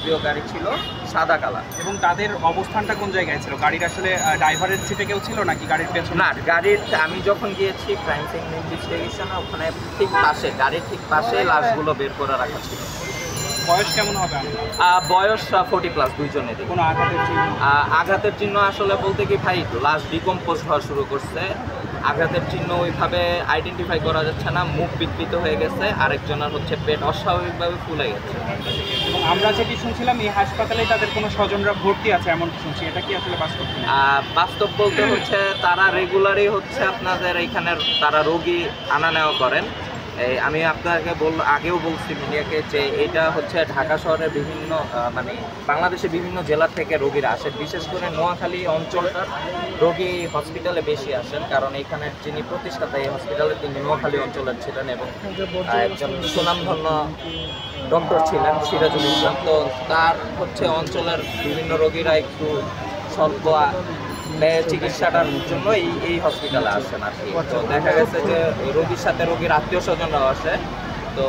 Scorpio গাড়ি ছিল সাদা কালার। এবং তাদের অবস্থানটা কোন জায়গায় ছিল? গাড়ির আসলে ড্রাইভারের সিটে কেউ ছিল নাকি গাড়ির পেছনে? না, গাড়ির আমি যখন গিয়েছি ক্রাইম সিন ইনভেস্টিগেশনে, ওখানে ঠিক পাশে, গাড়ির ঠিক পাশে লাশগুলো বের করে রাখা ছিল। বয়স কেমন হবে? বয়স 40+ দুইজনেরই। কোনো আঘাতের চিহ্ন? আঘাতের চিহ্ন আসলে বলতে কি ভাই, লাশ ডিকম্পোজ হওয়া শুরু করছে। আঘাতের চিহ্ন ওইভাবে আইডেন্টিফাই করা যাচ্ছে না। মুখ বিকৃত হয়ে গেছে, আরেকজনের হচ্ছে পেট অস্বাভাবিকভাবে ফুলে গেছে। এবং আমরা যেটি শুনছিলাম এই হাসপাতালে তাদের কোনো স্বজনরা ভর্তি আছে এমন শুনছি, এটা কি আসলে বাস্তব? বাস্তব বলতে হচ্ছে তারা রেগুলারই হচ্ছে আপনাদের এইখানে তারা রোগী আনা নেওয়া করেন। আমি আপনাকে আগেও বলছি মিডিয়াকে যে এটা হচ্ছে ঢাকা শহরের বিভিন্ন মানে বাংলাদেশের বিভিন্ন জেলা থেকে রোগীরা আসেন, বিশেষ করে নোয়াখালী অঞ্চলটার রোগী হসপিটালে বেশি আসেন, কারণ এখানের যিনি প্রতিষ্ঠাতা এই হসপিটালের তিনি নোয়াখালী অঞ্চলের ছিলেন এবং একজন সুনামধন্য ডক্টর ছিলেন সিরাজুল ইসলাম। তো তার হচ্ছে অঞ্চলের বিভিন্ন রোগীরা একটু স্বল্প চিকিৎসাটার জন্য এই হসপিটালে আসেন আর কি। তো দেখা গেছে যে রোগীর সাথে রোগীর আত্মীয় স্বজনরাও আসে। তো